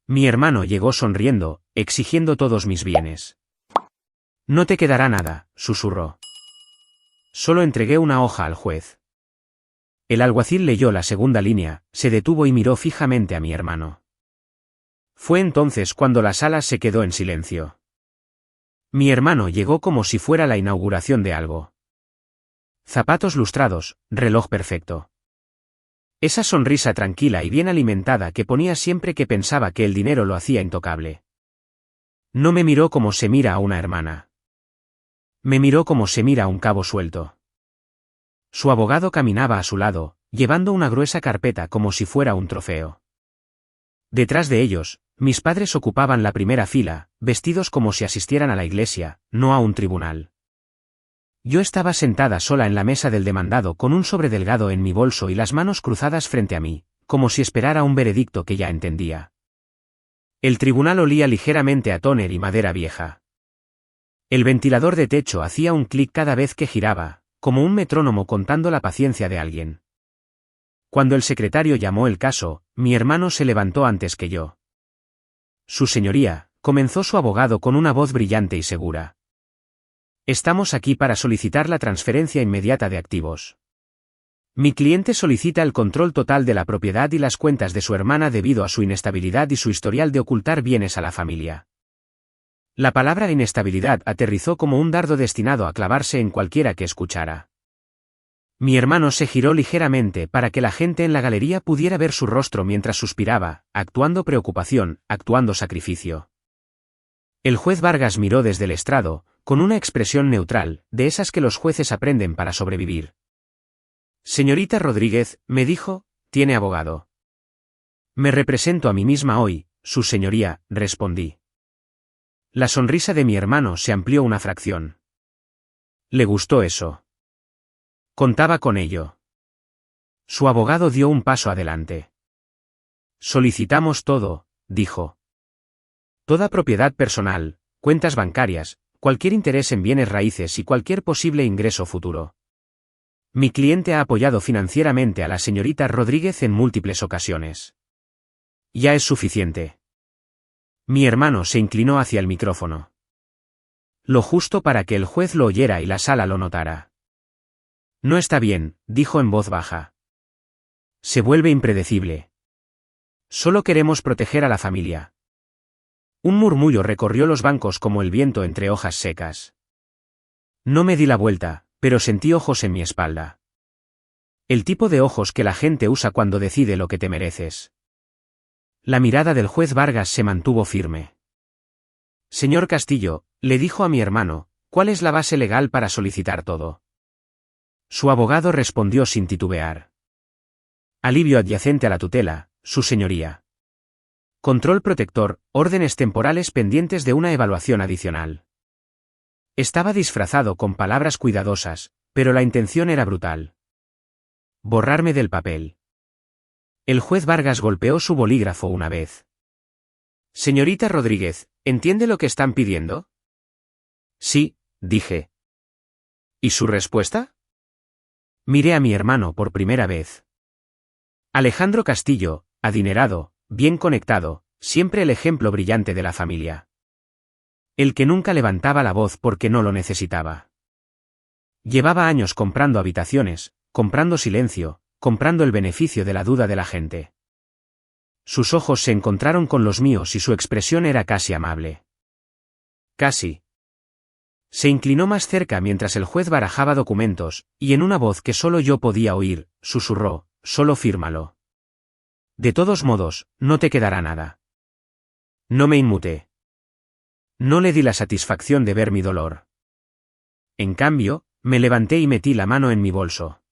Mi hermano llegó sonriendo, exigiendo todos mis bienes. No te quedará nada, susurró. Solo entregué una hoja al juez. El alguacil leyó la segunda línea, se detuvo y miró fijamente a mi hermano. Fue entonces cuando la sala se quedó en silencio. Mi hermano llegó como si fuera la inauguración de algo. Zapatos lustrados, reloj perfecto. Esa sonrisa tranquila y bien alimentada que ponía siempre que pensaba que el dinero lo hacía intocable. No me miró como se mira a una hermana. Me miró como se mira a un cabo suelto. Su abogado caminaba a su lado, llevando una gruesa carpeta como si fuera un trofeo. Detrás de ellos, mis padres ocupaban la primera fila, vestidos como si asistieran a la iglesia, no a un tribunal. Yo estaba sentada sola en la mesa del demandado con un sobre delgado en mi bolso y las manos cruzadas frente a mí, como si esperara un veredicto que ya entendía. El tribunal olía ligeramente a tóner y madera vieja. El ventilador de techo hacía un clic cada vez que giraba, como un metrónomo contando la paciencia de alguien. Cuando el secretario llamó el caso, mi hermano se levantó antes que yo. Su señoría, comenzó su abogado con una voz brillante y segura. Estamos aquí para solicitar la transferencia inmediata de activos. Mi cliente solicita el control total de la propiedad y las cuentas de su hermana debido a su inestabilidad y su historial de ocultar bienes a la familia. La palabra inestabilidad aterrizó como un dardo destinado a clavarse en cualquiera que escuchara. Mi hermano se giró ligeramente para que la gente en la galería pudiera ver su rostro mientras suspiraba, actuando preocupación, actuando sacrificio. El juez Vargas miró desde el estrado, con una expresión neutral, de esas que los jueces aprenden para sobrevivir. Señorita Rodríguez, me dijo, tiene abogado. Me represento a mí misma hoy, su señoría, respondí. La sonrisa de mi hermano se amplió una fracción. Le gustó eso. Contaba con ello. Su abogado dio un paso adelante. Solicitamos todo, dijo. Toda propiedad personal, cuentas bancarias, cualquier interés en bienes raíces y cualquier posible ingreso futuro. Mi cliente ha apoyado financieramente a la señorita Rodríguez en múltiples ocasiones. Ya es suficiente. Mi hermano se inclinó hacia el micrófono. Lo justo para que el juez lo oyera y la sala lo notara. No está bien, dijo en voz baja. Se vuelve impredecible. Solo queremos proteger a la familia. Un murmullo recorrió los bancos como el viento entre hojas secas. No me di la vuelta, pero sentí ojos en mi espalda. El tipo de ojos que la gente usa cuando decide lo que te mereces. La mirada del juez Vargas se mantuvo firme. Señor Castillo, le dijo a mi hermano, ¿cuál es la base legal para solicitar todo? Su abogado respondió sin titubear. Alivio adyacente a la tutela, su señoría. Control protector, órdenes temporales pendientes de una evaluación adicional. Estaba disfrazado con palabras cuidadosas, pero la intención era brutal. Borrarme del papel. El juez Vargas golpeó su bolígrafo una vez. Señorita Rodríguez, ¿entiende lo que están pidiendo? Sí, dije. ¿Y su respuesta? Miré a mi hermano por primera vez. Alejandro Castillo, adinerado, bien conectado, siempre el ejemplo brillante de la familia. El que nunca levantaba la voz porque no lo necesitaba. Llevaba años comprando habitaciones, comprando silencio, comprando el beneficio de la duda de la gente. Sus ojos se encontraron con los míos y su expresión era casi amable. Casi. Se inclinó más cerca mientras el juez barajaba documentos, y en una voz que solo yo podía oír, susurró, solo fírmalo. De todos modos, no te quedará nada. No me inmuté. No le di la satisfacción de ver mi dolor. En cambio, me levanté y metí la mano en mi bolso.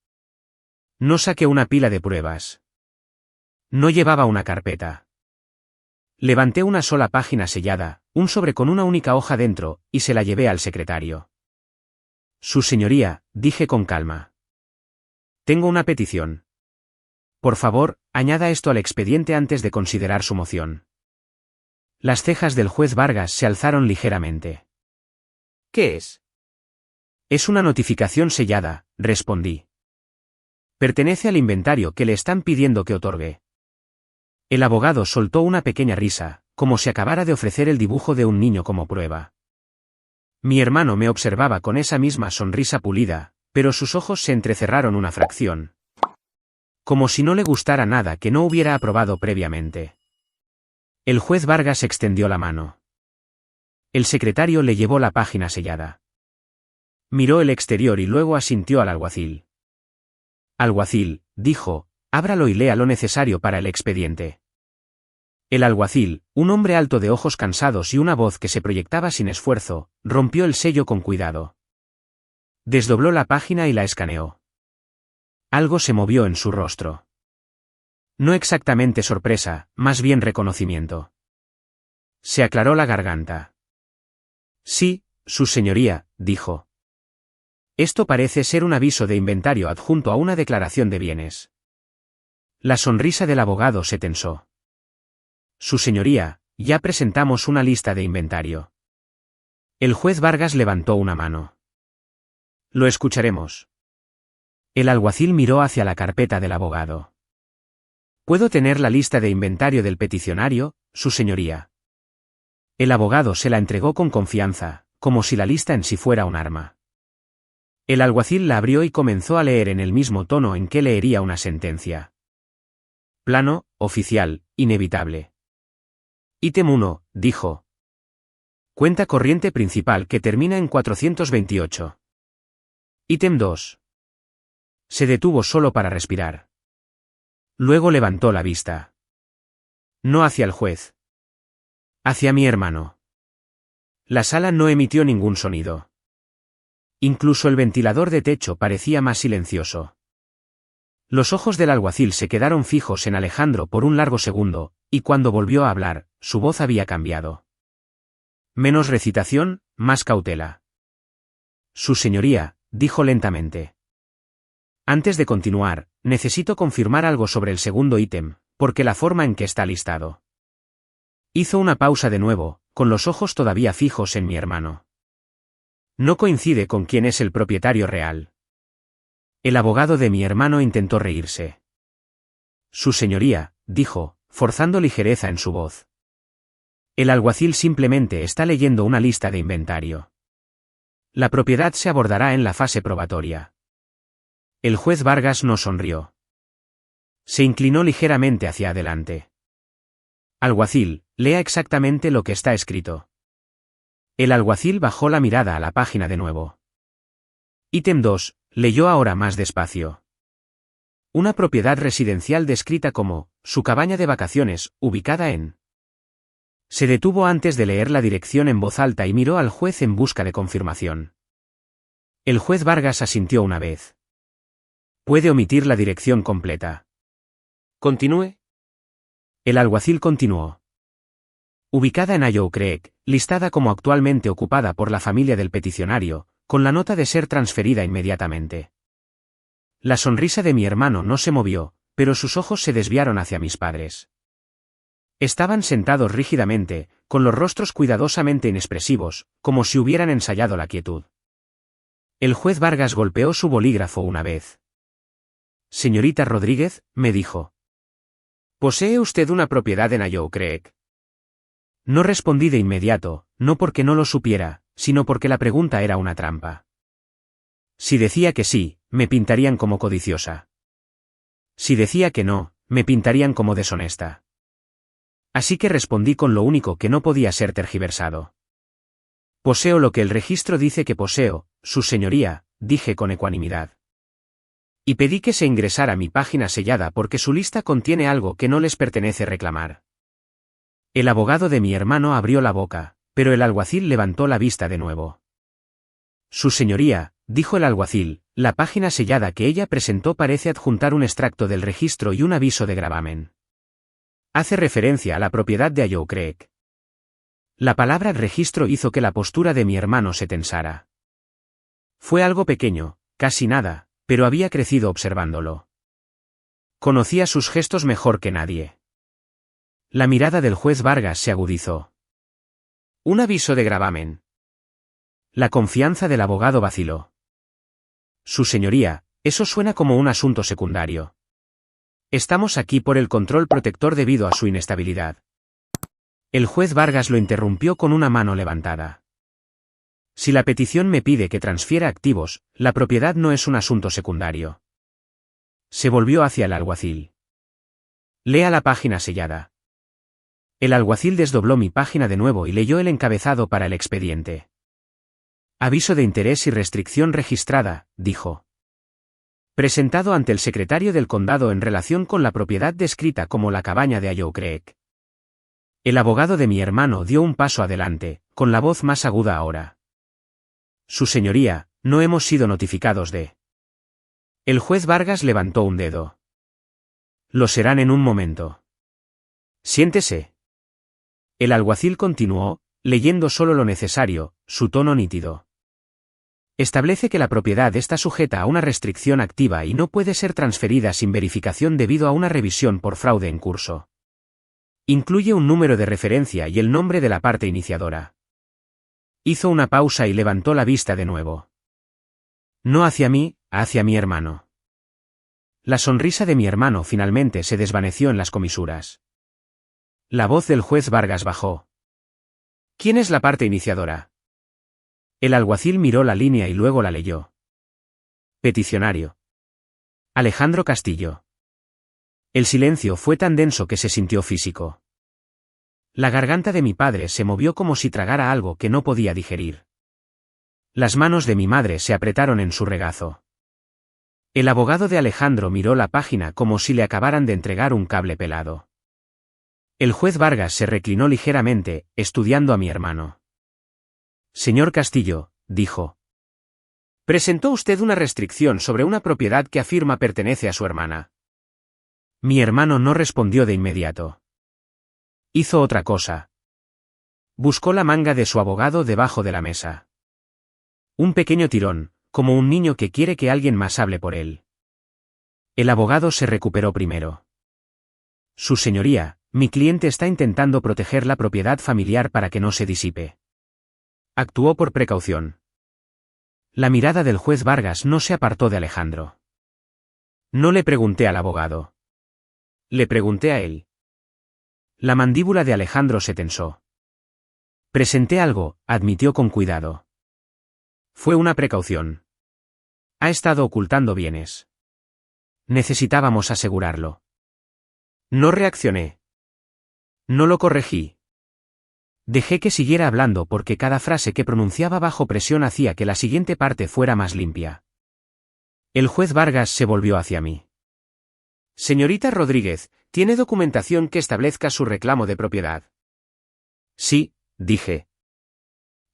No saqué una pila de pruebas. No llevaba una carpeta. Levanté una sola página sellada, un sobre con una única hoja dentro, y se la llevé al secretario. Su señoría, dije con calma. Tengo una petición. Por favor, añada esto al expediente antes de considerar su moción. Las cejas del juez Vargas se alzaron ligeramente. ¿Qué es? Es una notificación sellada, respondí. Pertenece al inventario que le están pidiendo que otorgue. El abogado soltó una pequeña risa, como si acabara de ofrecer el dibujo de un niño como prueba. Mi hermano me observaba con esa misma sonrisa pulida, pero sus ojos se entrecerraron una fracción. Como si no le gustara nada que no hubiera aprobado previamente. El juez Vargas extendió la mano. El secretario le llevó la página sellada. Miró el exterior y luego asintió al alguacil. Alguacil, dijo, ábralo y lea lo necesario para el expediente. El alguacil, un hombre alto de ojos cansados y una voz que se proyectaba sin esfuerzo, rompió el sello con cuidado. Desdobló la página y la escaneó. Algo se movió en su rostro. No exactamente sorpresa, más bien reconocimiento. Se aclaró la garganta. Sí, su señoría, dijo. Esto parece ser un aviso de inventario adjunto a una declaración de bienes. La sonrisa del abogado se tensó. Su señoría, ya presentamos una lista de inventario. El juez Vargas levantó una mano. Lo escucharemos. El alguacil miró hacia la carpeta del abogado. ¿Puedo tener la lista de inventario del peticionario, su señoría? El abogado se la entregó con confianza, como si la lista en sí fuera un arma. El alguacil la abrió y comenzó a leer en el mismo tono en que leería una sentencia. Plano, oficial, inevitable. Ítem 1, dijo. Cuenta corriente principal que termina en 428. Ítem 2. Se detuvo solo para respirar. Luego levantó la vista. No hacia el juez. Hacia mi hermano. La sala no emitió ningún sonido. Incluso el ventilador de techo parecía más silencioso. Los ojos del alguacil se quedaron fijos en Alejandro por un largo segundo, y cuando volvió a hablar, su voz había cambiado. Menos recitación, más cautela. Su señoría, dijo lentamente. Antes de continuar, necesito confirmar algo sobre el segundo ítem, porque la forma en que está listado. Hizo una pausa de nuevo, con los ojos todavía fijos en mi hermano. No coincide con quién es el propietario real. El abogado de mi hermano intentó reírse. Su señoría, dijo, forzando ligereza en su voz. El alguacil simplemente está leyendo una lista de inventario. La propiedad se abordará en la fase probatoria. El juez Vargas no sonrió. Se inclinó ligeramente hacia adelante. Alguacil, lea exactamente lo que está escrito. El alguacil bajó la mirada a la página de nuevo. Ítem 2, leyó ahora más despacio. Una propiedad residencial descrita como, su cabaña de vacaciones, ubicada en... Se detuvo antes de leer la dirección en voz alta y miró al juez en busca de confirmación. El juez Vargas asintió una vez. Puede omitir la dirección completa. ¿Continúe? El alguacil continuó. Ubicada en Allow Creek, listada como actualmente ocupada por la familia del peticionario, con la nota de ser transferida inmediatamente. La sonrisa de mi hermano no se movió, pero sus ojos se desviaron hacia mis padres. Estaban sentados rígidamente, con los rostros cuidadosamente inexpresivos, como si hubieran ensayado la quietud. El juez Vargas golpeó su bolígrafo una vez. Señorita Rodríguez, me dijo. ¿Posee usted una propiedad en Allow Creek? No respondí de inmediato, no porque no lo supiera, sino porque la pregunta era una trampa. Si decía que sí, me pintarían como codiciosa. Si decía que no, me pintarían como deshonesta. Así que respondí con lo único que no podía ser tergiversado. Poseo lo que el registro dice que poseo, su señoría, dije con ecuanimidad. Y pedí que se ingresara mi página sellada porque su lista contiene algo que no les pertenece reclamar. El abogado de mi hermano abrió la boca, pero el alguacil levantó la vista de nuevo. Su señoría, dijo el alguacil, la página sellada que ella presentó parece adjuntar un extracto del registro y un aviso de gravamen. Hace referencia a la propiedad de Allow Creek. La palabra registro hizo que la postura de mi hermano se tensara. Fue algo pequeño, casi nada, pero había crecido observándolo. Conocía sus gestos mejor que nadie. La mirada del juez Vargas se agudizó. Un aviso de gravamen. La confianza del abogado vaciló. Su señoría, eso suena como un asunto secundario. Estamos aquí por el control protector debido a su inestabilidad. El juez Vargas lo interrumpió con una mano levantada. Si la petición me pide que transfiera activos, la propiedad no es un asunto secundario. Se volvió hacia el alguacil. Lea la página sellada. El alguacil desdobló mi página de nuevo y leyó el encabezado para el expediente. Aviso de interés y restricción registrada, dijo. Presentado ante el secretario del condado en relación con la propiedad descrita como la cabaña de Ayow Creek. El abogado de mi hermano dio un paso adelante, con la voz más aguda ahora. Su señoría, no hemos sido notificados de... El juez Vargas levantó un dedo. Lo serán en un momento. Siéntese. El alguacil continuó, leyendo solo lo necesario, su tono nítido. Establece que la propiedad está sujeta a una restricción activa y no puede ser transferida sin verificación debido a una revisión por fraude en curso. Incluye un número de referencia y el nombre de la parte iniciadora. Hizo una pausa y levantó la vista de nuevo. No hacia mí, hacia mi hermano. La sonrisa de mi hermano finalmente se desvaneció en las comisuras. La voz del juez Vargas bajó. ¿Quién es la parte iniciadora? El alguacil miró la línea y luego la leyó. Peticionario. Alejandro Castillo. El silencio fue tan denso que se sintió físico. La garganta de mi padre se movió como si tragara algo que no podía digerir. Las manos de mi madre se apretaron en su regazo. El abogado de Alejandro miró la página como si le acabaran de entregar un cable pelado. El juez Vargas se reclinó ligeramente, estudiando a mi hermano. Señor Castillo, dijo. Presentó usted una restricción sobre una propiedad que afirma pertenece a su hermana. Mi hermano no respondió de inmediato. Hizo otra cosa. Buscó la manga de su abogado debajo de la mesa. Un pequeño tirón, como un niño que quiere que alguien más hable por él. El abogado se recuperó primero. Su señoría, mi cliente está intentando proteger la propiedad familiar para que no se disipe. Actuó por precaución. La mirada del juez Vargas no se apartó de Alejandro. No le pregunté al abogado. Le pregunté a él. La mandíbula de Alejandro se tensó. Presenté algo, admitió con cuidado. Fue una precaución. Ha estado ocultando bienes. Necesitábamos asegurarlo. No reaccioné. No lo corregí. Dejé que siguiera hablando porque cada frase que pronunciaba bajo presión hacía que la siguiente parte fuera más limpia. El juez Vargas se volvió hacia mí. Señorita Rodríguez, ¿tiene documentación que establezca su reclamo de propiedad? Sí, dije.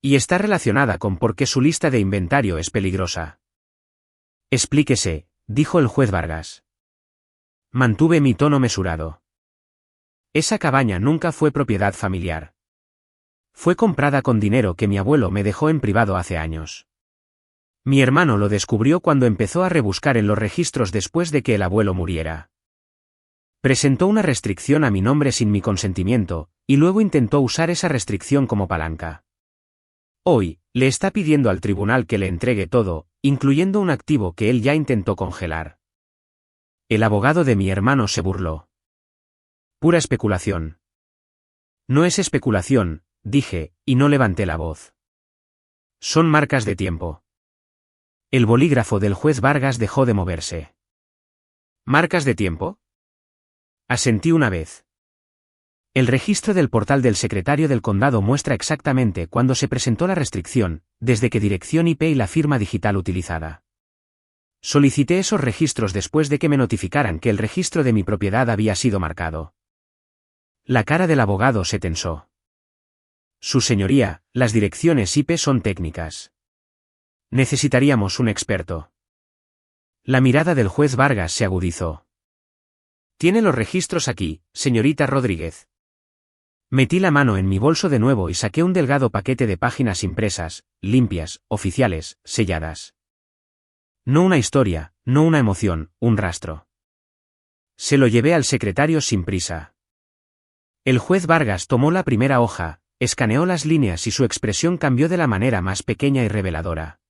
Y está relacionada con por qué su lista de inventario es peligrosa. Explíquese, dijo el juez Vargas. Mantuve mi tono mesurado. Esa cabaña nunca fue propiedad familiar. Fue comprada con dinero que mi abuelo me dejó en privado hace años. Mi hermano lo descubrió cuando empezó a rebuscar en los registros después de que el abuelo muriera. Presentó una restricción a mi nombre sin mi consentimiento, y luego intentó usar esa restricción como palanca. Hoy, le está pidiendo al tribunal que le entregue todo, incluyendo un activo que él ya intentó congelar. El abogado de mi hermano se burló. Pura especulación. No es especulación, dije, y no levanté la voz. Son marcas de tiempo. El bolígrafo del juez Vargas dejó de moverse. ¿Marcas de tiempo? Asentí una vez. El registro del portal del secretario del condado muestra exactamente cuándo se presentó la restricción, desde qué dirección IP y la firma digital utilizada. Solicité esos registros después de que me notificaran que el registro de mi propiedad había sido marcado. La cara del abogado se tensó. Su señoría, las direcciones IP son técnicas. Necesitaríamos un experto. La mirada del juez Vargas se agudizó. Tiene los registros aquí, señorita Rodríguez. Metí la mano en mi bolso de nuevo y saqué un delgado paquete de páginas impresas, limpias, oficiales, selladas. No una historia, no una emoción, un rastro. Se lo llevé al secretario sin prisa. El juez Vargas tomó la primera hoja, escaneó las líneas y su expresión cambió de la manera más pequeña y reveladora.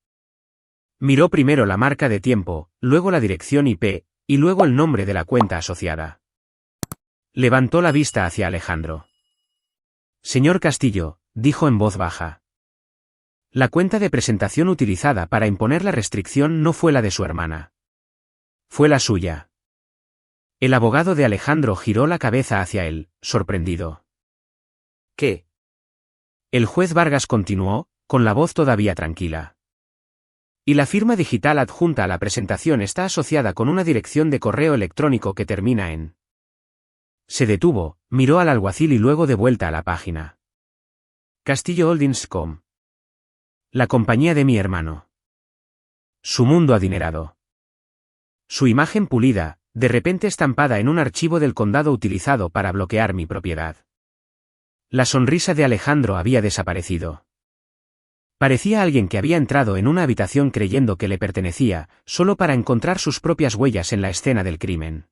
Miró primero la marca de tiempo, luego la dirección IP, y luego el nombre de la cuenta asociada. Levantó la vista hacia Alejandro. Señor Castillo, dijo en voz baja. La cuenta de presentación utilizada para imponer la restricción no fue la de su hermana. Fue la suya. El abogado de Alejandro giró la cabeza hacia él, sorprendido. ¿Qué? El juez Vargas continuó, con la voz todavía tranquila. Y la firma digital adjunta a la presentación está asociada con una dirección de correo electrónico que termina en. Se detuvo, miró al alguacil y luego de vuelta a la página. CastilloHoldings.com. La compañía de mi hermano. Su mundo adinerado. Su imagen pulida, de repente estampada en un archivo del condado utilizado para bloquear mi propiedad. La sonrisa de Alejandro había desaparecido. Parecía alguien que había entrado en una habitación creyendo que le pertenecía, solo para encontrar sus propias huellas en la escena del crimen.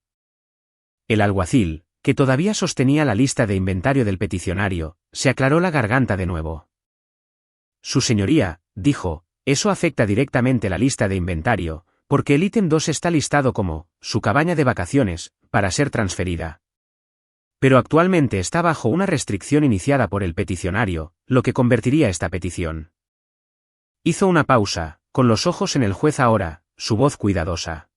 El alguacil, que todavía sostenía la lista de inventario del peticionario, se aclaró la garganta de nuevo. Su señoría, dijo, eso afecta directamente la lista de inventario, porque el ítem 2 está listado como, su cabaña de vacaciones, para ser transferida. Pero actualmente está bajo una restricción iniciada por el peticionario, lo que convertiría esta petición. Hizo una pausa, con los ojos en el juez ahora, su voz cuidadosa.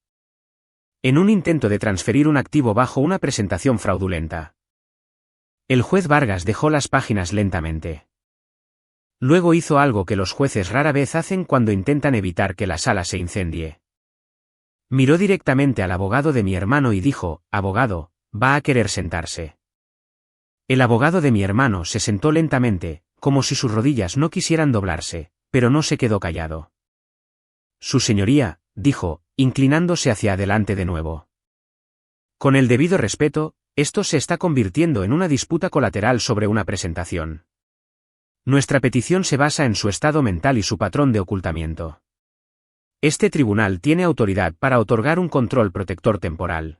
En un intento de transferir un activo bajo una presentación fraudulenta. El juez Vargas dejó las páginas lentamente. Luego hizo algo que los jueces rara vez hacen cuando intentan evitar que la sala se incendie. Miró directamente al abogado de mi hermano y dijo, abogado, va a querer sentarse. El abogado de mi hermano se sentó lentamente, como si sus rodillas no quisieran doblarse, pero no se quedó callado. Su señoría, dijo, inclinándose hacia adelante de nuevo. Con el debido respeto, esto se está convirtiendo en una disputa colateral sobre una presentación. Nuestra petición se basa en su estado mental y su patrón de ocultamiento. Este tribunal tiene autoridad para otorgar un control protector temporal.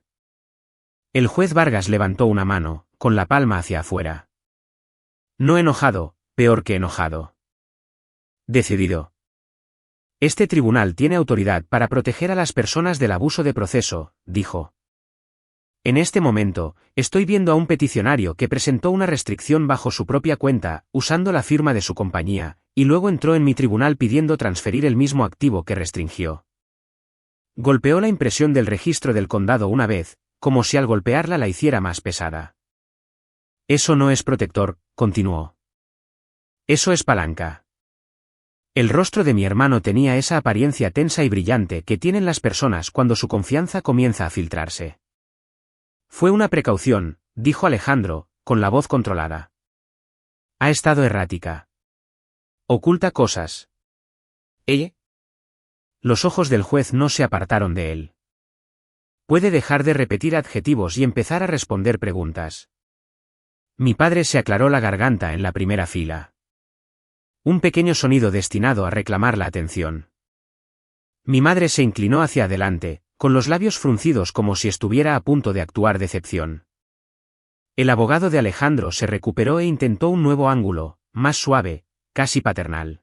El juez Vargas levantó una mano, con la palma hacia afuera. No enojado, peor que enojado. Decidido. Este tribunal tiene autoridad para proteger a las personas del abuso de proceso, dijo. En este momento, estoy viendo a un peticionario que presentó una restricción bajo su propia cuenta, usando la firma de su compañía, y luego entró en mi tribunal pidiendo transferir el mismo activo que restringió. Golpeó la impresión del registro del condado una vez, como si al golpearla la hiciera más pesada. Eso no es protector, continuó. Eso es palanca. El rostro de mi hermano tenía esa apariencia tensa y brillante que tienen las personas cuando su confianza comienza a filtrarse. Fue una precaución, dijo Alejandro, con la voz controlada. Ha estado errática. Oculta cosas. ¿Ella? Los ojos del juez no se apartaron de él. Puede dejar de repetir adjetivos y empezar a responder preguntas. Mi padre se aclaró la garganta en la primera fila. Un pequeño sonido destinado a reclamar la atención. Mi madre se inclinó hacia adelante, con los labios fruncidos como si estuviera a punto de actuar decepción. El abogado de Alejandro se recuperó e intentó un nuevo ángulo, más suave, casi paternal.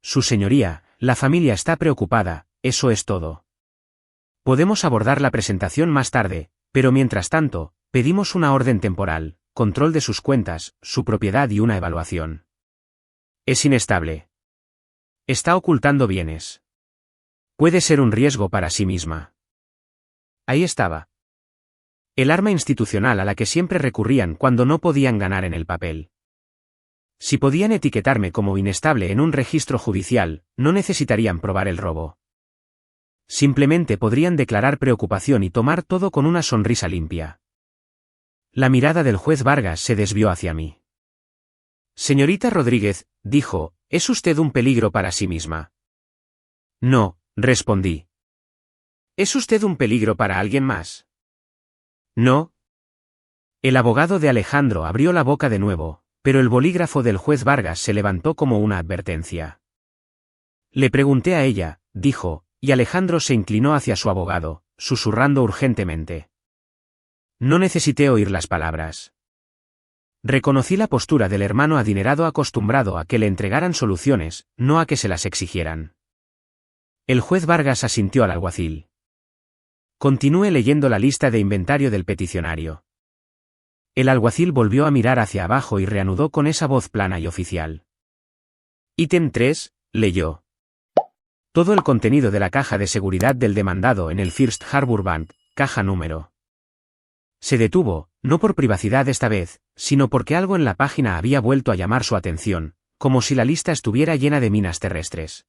Su señoría, la familia está preocupada, eso es todo. Podemos abordar la presentación más tarde, pero mientras tanto, pedimos una orden temporal, control de sus cuentas, su propiedad y una evaluación. Es inestable. Está ocultando bienes. Puede ser un riesgo para sí misma. Ahí estaba. El arma institucional a la que siempre recurrían cuando no podían ganar en el papel. Si podían etiquetarme como inestable en un registro judicial, no necesitarían probar el robo. Simplemente podrían declarar preocupación y tomar todo con una sonrisa limpia. La mirada del juez Vargas se desvió hacia mí. Señorita Rodríguez, dijo, ¿es usted un peligro para sí misma? No, respondí. ¿Es usted un peligro para alguien más? No. El abogado de Alejandro abrió la boca de nuevo, pero el bolígrafo del juez Vargas se levantó como una advertencia. Le pregunté a ella, dijo, y Alejandro se inclinó hacia su abogado, susurrando urgentemente. No necesité oír las palabras. Reconocí la postura del hermano adinerado acostumbrado a que le entregaran soluciones, no a que se las exigieran. El juez Vargas asintió al alguacil. Continúe leyendo la lista de inventario del peticionario. El alguacil volvió a mirar hacia abajo y reanudó con esa voz plana y oficial. Ítem 3, leyó. Todo el contenido de la caja de seguridad del demandado en el First Harbor Bank, caja número. Se detuvo, no por privacidad esta vez, sino porque algo en la página había vuelto a llamar su atención, como si la lista estuviera llena de minas terrestres.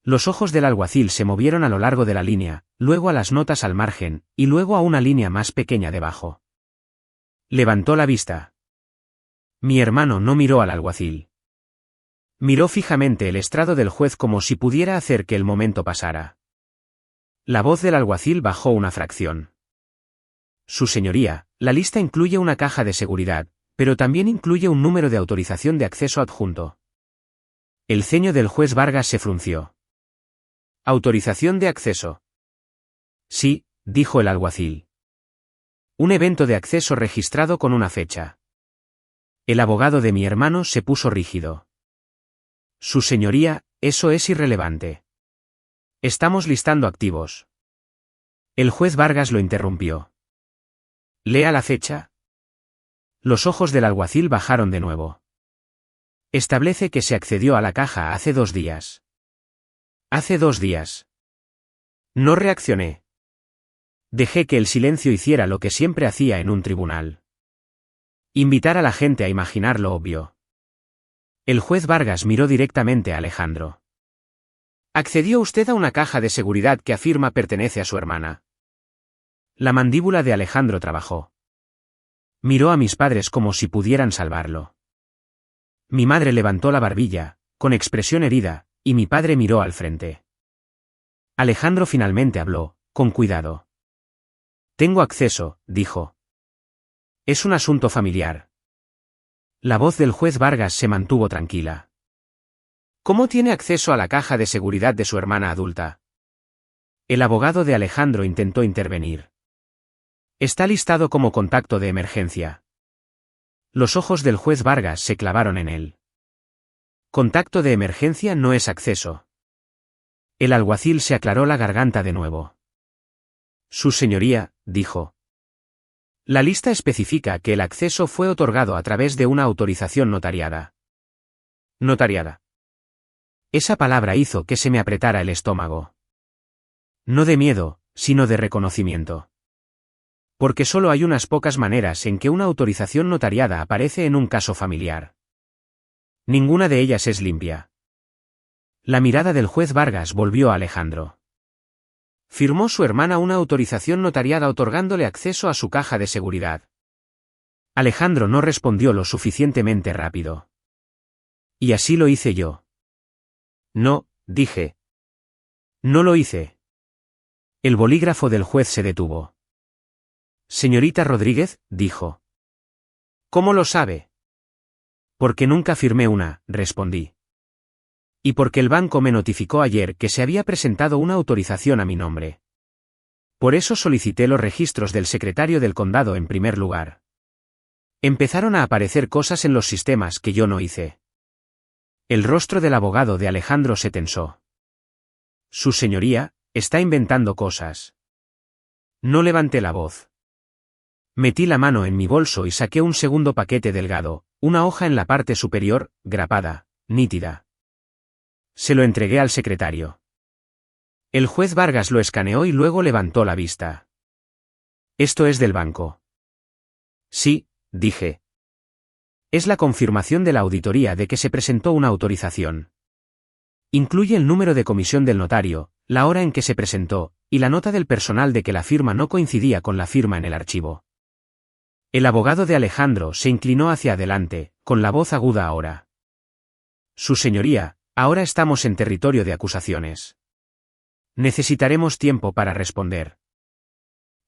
Los ojos del alguacil se movieron a lo largo de la línea, luego a las notas al margen, y luego a una línea más pequeña debajo. Levantó la vista. Mi hermano no miró al alguacil. Miró fijamente el estrado del juez como si pudiera hacer que el momento pasara. La voz del alguacil bajó una fracción. Su señoría, la lista incluye una caja de seguridad, pero también incluye un número de autorización de acceso adjunto. El ceño del juez Vargas se frunció. Autorización de acceso. Sí, dijo el alguacil. Un evento de acceso registrado con una fecha. El abogado de mi hermano se puso rígido. Su señoría, eso es irrelevante. Estamos listando activos. El juez Vargas lo interrumpió. Lea la fecha. Los ojos del alguacil bajaron de nuevo. Establece que se accedió a la caja hace 2 días. Hace 2 días. No reaccioné. Dejé que el silencio hiciera lo que siempre hacía en un tribunal. Invitar a la gente a imaginar lo obvio. El juez Vargas miró directamente a Alejandro. ¿Accedió usted a una caja de seguridad que afirma pertenece a su hermana? La mandíbula de Alejandro trabajó. Miró a mis padres como si pudieran salvarlo. Mi madre levantó la barbilla, con expresión herida, y mi padre miró al frente. Alejandro finalmente habló, con cuidado. Tengo acceso, dijo. Es un asunto familiar. La voz del juez Vargas se mantuvo tranquila. ¿Cómo tiene acceso a la caja de seguridad de su hermana adulta? El abogado de Alejandro intentó intervenir. Está listado como contacto de emergencia. Los ojos del juez Vargas se clavaron en él. Contacto de emergencia no es acceso. El alguacil se aclaró la garganta de nuevo. Su señoría, dijo. La lista especifica que el acceso fue otorgado a través de una autorización notariada. Notariada. Esa palabra hizo que se me apretara el estómago. No de miedo, sino de reconocimiento. Porque solo hay unas pocas maneras en que una autorización notariada aparece en un caso familiar. Ninguna de ellas es limpia. La mirada del juez Vargas volvió a Alejandro. Firmó su hermana una autorización notariada otorgándole acceso a su caja de seguridad. Alejandro no respondió lo suficientemente rápido. Y así lo hice yo. No, dije. No lo hice. El bolígrafo del juez se detuvo. Señorita Rodríguez, dijo. ¿Cómo lo sabe? Porque nunca firmé una, respondí. Y porque el banco me notificó ayer que se había presentado una autorización a mi nombre. Por eso solicité los registros del secretario del condado en primer lugar. Empezaron a aparecer cosas en los sistemas que yo no hice. El rostro del abogado de Alejandro se tensó. Su señoría, está inventando cosas. No levanté la voz. Metí la mano en mi bolso y saqué un segundo paquete delgado, una hoja en la parte superior, grapada, nítida. Se lo entregué al secretario. El juez Vargas lo escaneó y luego levantó la vista. ¿Esto es del banco? Sí, dije. Es la confirmación de la auditoría de que se presentó una autorización. Incluye el número de comisión del notario, la hora en que se presentó, y la nota del personal de que la firma no coincidía con la firma en el archivo. El abogado de Alejandro se inclinó hacia adelante, con la voz aguda ahora. Su señoría, ahora estamos en territorio de acusaciones. Necesitaremos tiempo para responder.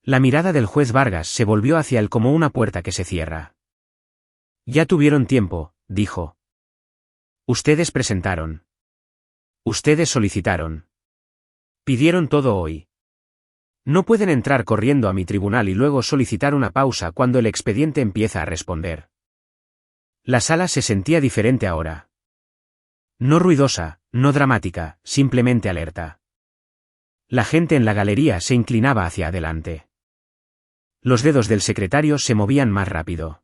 La mirada del juez Vargas se volvió hacia él como una puerta que se cierra. Ya tuvieron tiempo, dijo. Ustedes presentaron. Ustedes solicitaron. Pidieron todo hoy. No pueden entrar corriendo a mi tribunal y luego solicitar una pausa cuando el expediente empieza a responder. La sala se sentía diferente ahora. No ruidosa, no dramática, simplemente alerta. La gente en la galería se inclinaba hacia adelante. Los dedos del secretario se movían más rápido.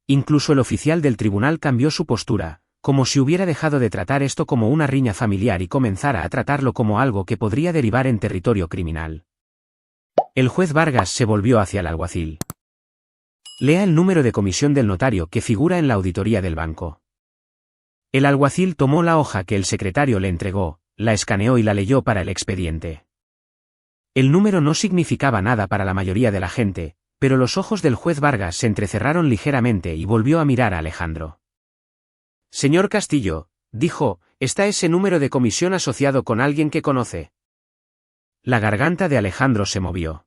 Incluso el oficial del tribunal cambió su postura, como si hubiera dejado de tratar esto como una riña familiar y comenzara a tratarlo como algo que podría derivar en territorio criminal. El juez Vargas se volvió hacia el alguacil. Lea el número de comisión del notario que figura en la auditoría del banco. El alguacil tomó la hoja que el secretario le entregó, la escaneó y la leyó para el expediente. El número no significaba nada para la mayoría de la gente, pero los ojos del juez Vargas se entrecerraron ligeramente y volvió a mirar a Alejandro. Señor Castillo, dijo, ¿está ese número de comisión asociado con alguien que conoce? La garganta de Alejandro se movió.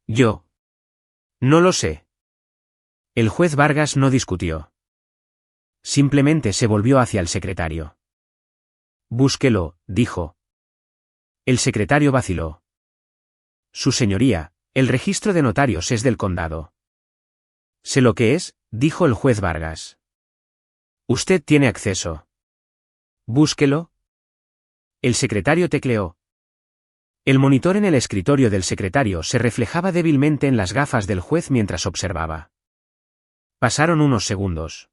Yo. No lo sé. El juez Vargas no discutió. Simplemente se volvió hacia el secretario. Búsquelo, dijo. El secretario vaciló. Su señoría, el registro de notarios es del condado. Sé lo que es, dijo el juez Vargas. Usted tiene acceso. Búsquelo. El secretario tecleó. El monitor en el escritorio del secretario se reflejaba débilmente en las gafas del juez mientras observaba. Pasaron unos segundos.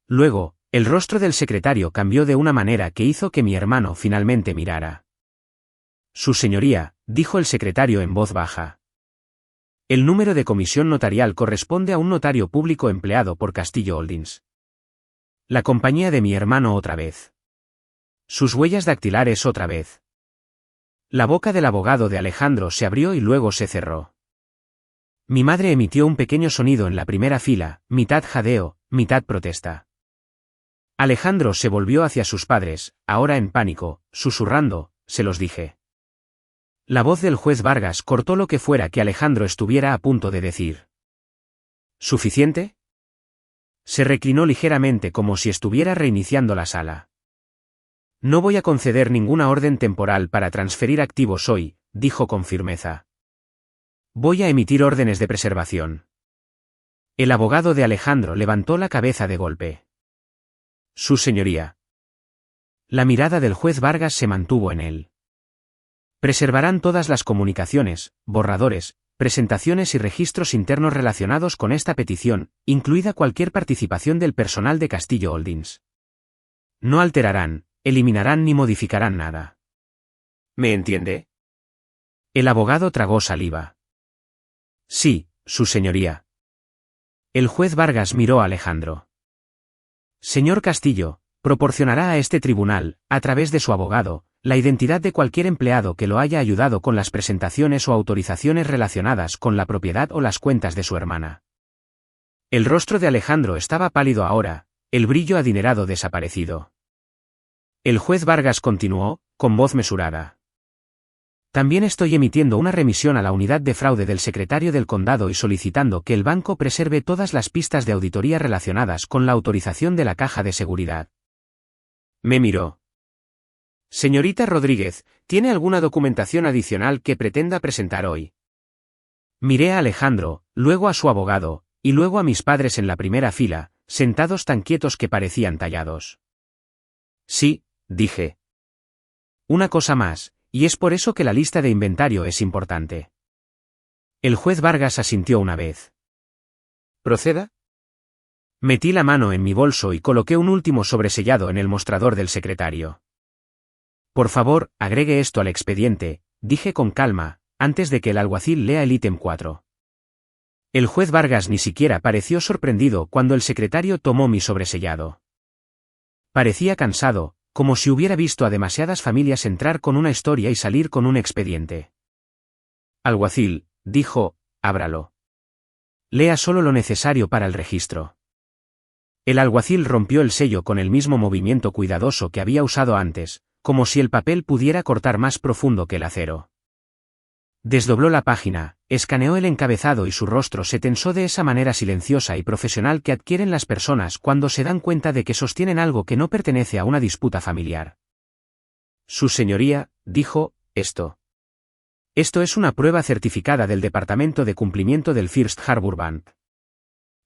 Luego, el rostro del secretario cambió de una manera que hizo que mi hermano finalmente mirara. Su señoría, dijo el secretario en voz baja. El número de comisión notarial corresponde a un notario público empleado por Castillo Holdings. La compañía de mi hermano otra vez. Sus huellas dactilares otra vez. La boca del abogado de Alejandro se abrió y luego se cerró. Mi madre emitió un pequeño sonido en la primera fila, mitad jadeo, mitad protesta. Alejandro se volvió hacia sus padres, ahora en pánico, susurrando, se los dije. La voz del juez Vargas cortó lo que fuera que Alejandro estuviera a punto de decir. ¿Suficiente? Se reclinó ligeramente como si estuviera reiniciando la sala. No voy a conceder ninguna orden temporal para transferir activos hoy, dijo con firmeza. Voy a emitir órdenes de preservación. El abogado de Alejandro levantó la cabeza de golpe. Su señoría. La mirada del juez Vargas se mantuvo en él. Preservarán todas las comunicaciones, borradores, presentaciones y registros internos relacionados con esta petición, incluida cualquier participación del personal de Castillo Holdings. No alterarán, eliminarán ni modificarán nada. ¿Me entiende? El abogado tragó saliva. Sí, su señoría. El juez Vargas miró a Alejandro. Señor Castillo, proporcionará a este tribunal, a través de su abogado, la identidad de cualquier empleado que lo haya ayudado con las presentaciones o autorizaciones relacionadas con la propiedad o las cuentas de su hermana. El rostro de Alejandro estaba pálido ahora, el brillo adinerado desaparecido. El juez Vargas continuó, con voz mesurada. También estoy emitiendo una remisión a la unidad de fraude del secretario del condado y solicitando que el banco preserve todas las pistas de auditoría relacionadas con la autorización de la caja de seguridad. Me miró. Señorita Rodríguez, ¿tiene alguna documentación adicional que pretenda presentar hoy? Miré a Alejandro, luego a su abogado, y luego a mis padres en la primera fila, sentados tan quietos que parecían tallados. Sí, dije. Una cosa más, y es por eso que la lista de inventario es importante. El juez Vargas asintió una vez. ¿Proceda? Metí la mano en mi bolso y coloqué un último sobresellado en el mostrador del secretario. Por favor, agregue esto al expediente, dije con calma, antes de que el alguacil lea el ítem 4. El juez Vargas ni siquiera pareció sorprendido cuando el secretario tomó mi sobresellado. Parecía cansado, como si hubiera visto a demasiadas familias entrar con una historia y salir con un expediente. Alguacil, dijo, ábralo. Lea solo lo necesario para el registro. El alguacil rompió el sello con el mismo movimiento cuidadoso que había usado antes, como si el papel pudiera cortar más profundo que el acero. Desdobló la página, escaneó el encabezado y su rostro se tensó de esa manera silenciosa y profesional que adquieren las personas cuando se dan cuenta de que sostienen algo que no pertenece a una disputa familiar. Su señoría, dijo, esto. Esto es una prueba certificada del Departamento de Cumplimiento del First Harbor Bank.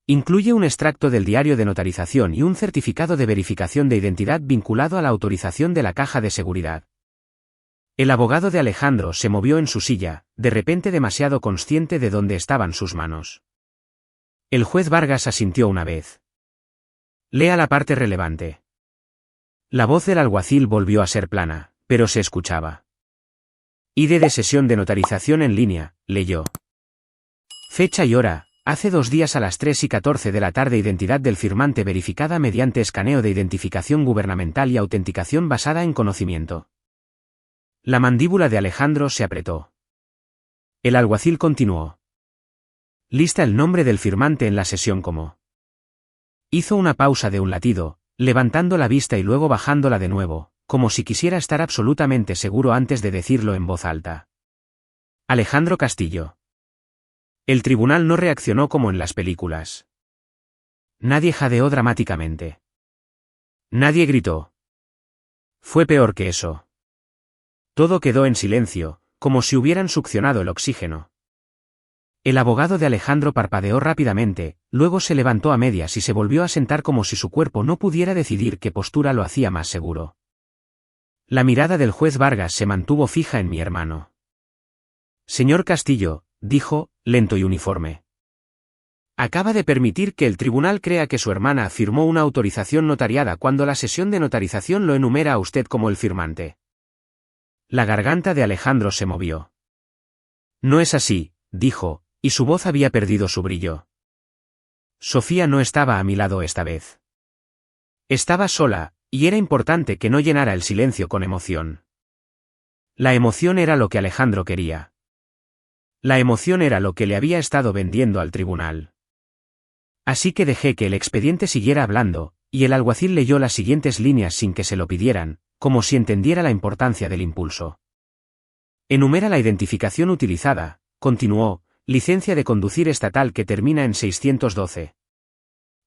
Incluye un extracto del diario de notarización y un certificado de verificación de identidad vinculado a la autorización de la caja de seguridad. El abogado de Alejandro se movió en su silla, de repente demasiado consciente de dónde estaban sus manos. El juez Vargas asintió una vez. Lea la parte relevante. La voz del alguacil volvió a ser plana, pero se escuchaba. ID de sesión de notarización en línea, leyó. Fecha y hora, hace 2 días a las 3:14 de la tarde. Identidad del firmante verificada mediante escaneo de identificación gubernamental y autenticación basada en conocimiento. La mandíbula de Alejandro se apretó. El alguacil continuó. Lista el nombre del firmante en la sesión como. Hizo una pausa de un latido, levantando la vista y luego bajándola de nuevo, como si quisiera estar absolutamente seguro antes de decirlo en voz alta. Alejandro Castillo. El tribunal no reaccionó como en las películas. Nadie jadeó dramáticamente. Nadie gritó. Fue peor que eso. Todo quedó en silencio, como si hubieran succionado el oxígeno. El abogado de Alejandro parpadeó rápidamente, luego se levantó a medias y se volvió a sentar como si su cuerpo no pudiera decidir qué postura lo hacía más seguro. La mirada del juez Vargas se mantuvo fija en mi hermano. Señor Castillo, dijo, lento y uniforme. Acaba de permitir que el tribunal crea que su hermana firmó una autorización notariada cuando la sesión de notarización lo enumera a usted como el firmante. La garganta de Alejandro se movió. No es así, dijo, y su voz había perdido su brillo. Sofía no estaba a mi lado esta vez. Estaba sola, y era importante que no llenara el silencio con emoción. La emoción era lo que Alejandro quería. La emoción era lo que le había estado vendiendo al tribunal. Así que dejé que el expediente siguiera hablando, y el alguacil leyó las siguientes líneas sin que se lo pidieran, como si entendiera la importancia del impulso. Enumera la identificación utilizada, continuó, licencia de conducir estatal que termina en 612.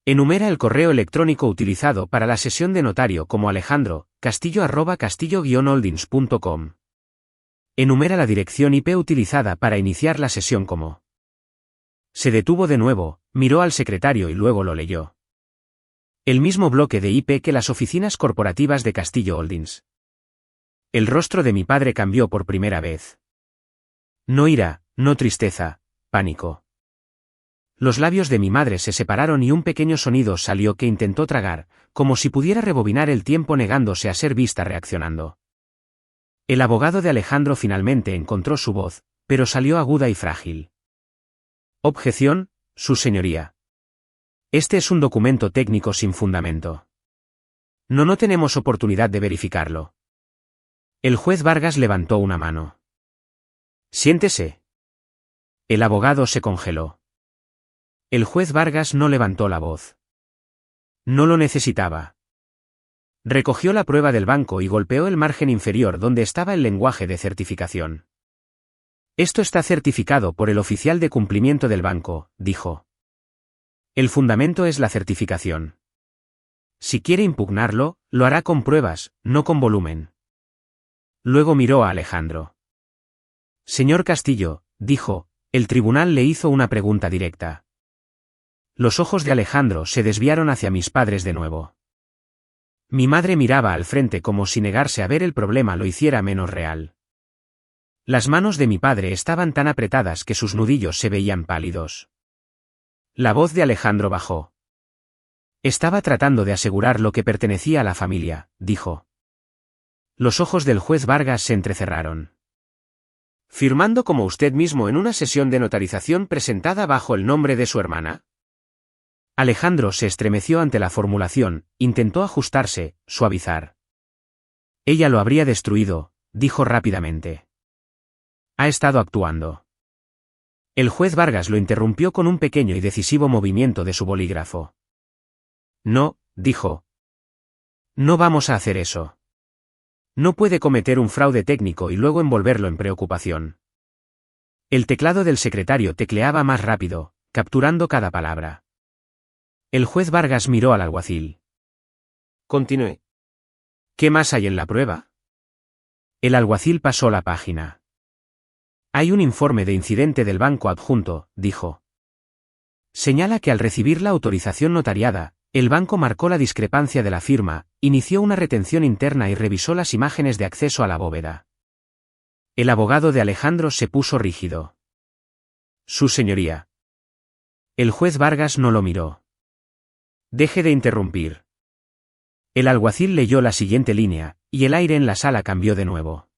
Enumera el correo electrónico utilizado para la sesión de notario como Alejandro, castillo@castillo-holdings.com. Enumera la dirección IP utilizada para iniciar la sesión como. Se detuvo de nuevo, miró al secretario y luego lo leyó. El mismo bloque de IP que las oficinas corporativas de Castillo Holdings. El rostro de mi padre cambió por primera vez. No ira, no tristeza, pánico. Los labios de mi madre se separaron y un pequeño sonido salió que intentó tragar, como si pudiera rebobinar el tiempo negándose a ser vista reaccionando. El abogado de Alejandro finalmente encontró su voz, pero salió aguda y frágil. Objeción, su señoría. Este es un documento técnico sin fundamento. No tenemos oportunidad de verificarlo. El juez Vargas levantó una mano. Siéntese. El abogado se congeló. El juez Vargas no levantó la voz. No lo necesitaba. Recogió la prueba del banco y golpeó el margen inferior donde estaba el lenguaje de certificación. Esto está certificado por el oficial de cumplimiento del banco, dijo. El fundamento es la certificación. Si quiere impugnarlo, lo hará con pruebas, no con volumen. Luego miró a Alejandro. Señor Castillo, dijo, el tribunal le hizo una pregunta directa. Los ojos de Alejandro se desviaron hacia mis padres de nuevo. Mi madre miraba al frente como si negarse a ver el problema lo hiciera menos real. Las manos de mi padre estaban tan apretadas que sus nudillos se veían pálidos. La voz de Alejandro bajó. Estaba tratando de asegurar lo que pertenecía a la familia, dijo. Los ojos del juez Vargas se entrecerraron. ¿Firmando como usted mismo en una sesión de notarización presentada bajo el nombre de su hermana? Alejandro se estremeció ante la formulación, intentó ajustarse, suavizar. Ella lo habría destruido, dijo rápidamente. Ha estado actuando. El juez Vargas lo interrumpió con un pequeño y decisivo movimiento de su bolígrafo. No, dijo. No vamos a hacer eso. No puede cometer un fraude técnico y luego envolverlo en preocupación. El teclado del secretario tecleaba más rápido, capturando cada palabra. El juez Vargas miró al alguacil. Continúe. ¿Qué más hay en la prueba? El alguacil pasó la página. Hay un informe de incidente del banco adjunto, dijo. Señala que al recibir la autorización notariada, el banco marcó la discrepancia de la firma, inició una retención interna y revisó las imágenes de acceso a la bóveda. El abogado de Alejandro se puso rígido. Su señoría. El juez Vargas no lo miró. Deje de interrumpir. El alguacil leyó la siguiente línea, y el aire en la sala cambió de nuevo.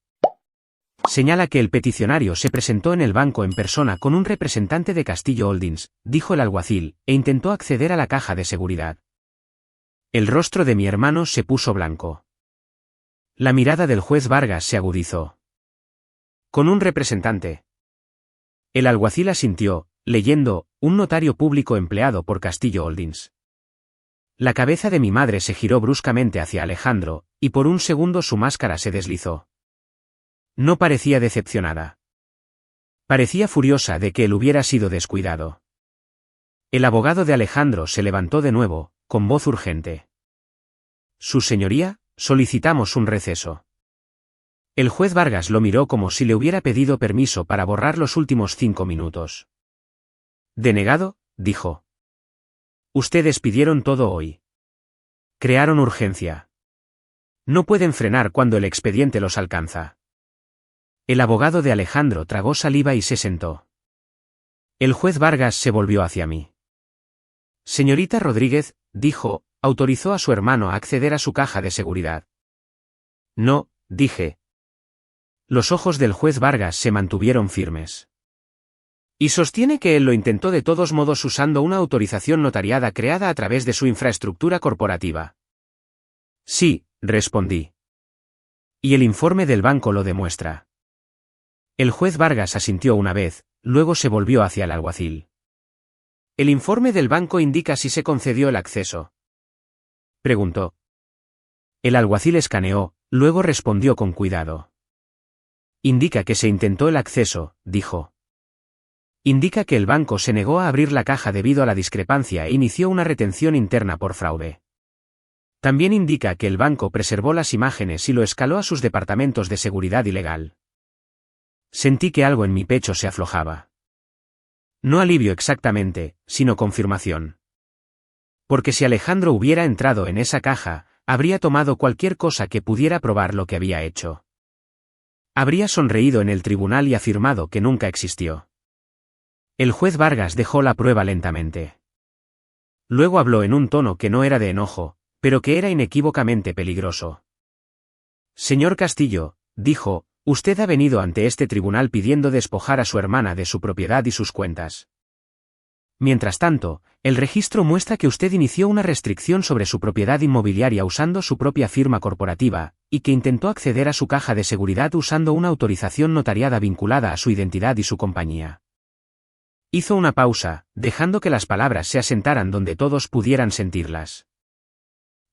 Señala que el peticionario se presentó en el banco en persona con un representante de Castillo Holdings, dijo el alguacil, e intentó acceder a la caja de seguridad. El rostro de mi hermano se puso blanco. La mirada del juez Vargas se agudizó. ¿Con un representante? El alguacil asintió, leyendo, un notario público empleado por Castillo Holdings. La cabeza de mi madre se giró bruscamente hacia Alejandro, y por un segundo su máscara se deslizó. No parecía decepcionada. Parecía furiosa de que él hubiera sido descuidado. El abogado de Alejandro se levantó de nuevo, con voz urgente. Su señoría, solicitamos un receso. El juez Vargas lo miró como si le hubiera pedido permiso para borrar los últimos 5 minutos. Denegado, dijo. Ustedes pidieron todo hoy. Crearon urgencia. No pueden frenar cuando el expediente los alcanza. El abogado de Alejandro tragó saliva y se sentó. El juez Vargas se volvió hacia mí. Señorita Rodríguez, dijo, autorizó a su hermano a acceder a su caja de seguridad. No, dije. Los ojos del juez Vargas se mantuvieron firmes. Y sostiene que él lo intentó de todos modos usando una autorización notariada creada a través de su infraestructura corporativa. Sí, respondí. Y el informe del banco lo demuestra. El juez Vargas asintió una vez, luego se volvió hacia el alguacil. ¿El informe del banco indica si se concedió el acceso?, preguntó. El alguacil escaneó, luego respondió con cuidado. Indica que se intentó el acceso, dijo. Indica que el banco se negó a abrir la caja debido a la discrepancia e inició una retención interna por fraude. También indica que el banco preservó las imágenes y lo escaló a sus departamentos de seguridad y legal. Sentí que algo en mi pecho se aflojaba. No alivio exactamente, sino confirmación. Porque si Alejandro hubiera entrado en esa caja, habría tomado cualquier cosa que pudiera probar lo que había hecho. Habría sonreído en el tribunal y afirmado que nunca existió. El juez Vargas dejó la prueba lentamente. Luego habló en un tono que no era de enojo, pero que era inequívocamente peligroso. Señor Castillo, dijo, usted ha venido ante este tribunal pidiendo despojar a su hermana de su propiedad y sus cuentas. Mientras tanto, el registro muestra que usted inició una restricción sobre su propiedad inmobiliaria usando su propia firma corporativa, y que intentó acceder a su caja de seguridad usando una autorización notariada vinculada a su identidad y su compañía. Hizo una pausa, dejando que las palabras se asentaran donde todos pudieran sentirlas.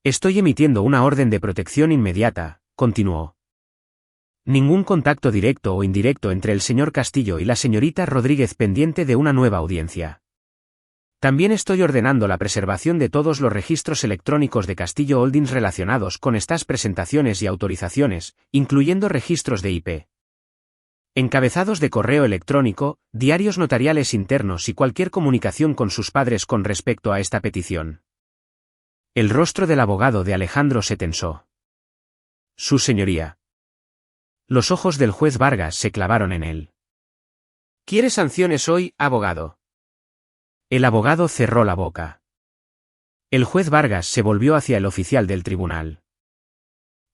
Estoy emitiendo una orden de protección inmediata, continuó. Ningún contacto directo o indirecto entre el señor Castillo y la señorita Rodríguez pendiente de una nueva audiencia. También estoy ordenando la preservación de todos los registros electrónicos de Castillo Holdings relacionados con estas presentaciones y autorizaciones, incluyendo registros de IP. Encabezados de correo electrónico, diarios notariales internos y cualquier comunicación con sus padres con respecto a esta petición. El rostro del abogado de Alejandro se tensó. Su señoría. Los ojos del juez Vargas se clavaron en él. ¿Quiere sanciones hoy, abogado? El abogado cerró la boca. El juez Vargas se volvió hacia el oficial del tribunal.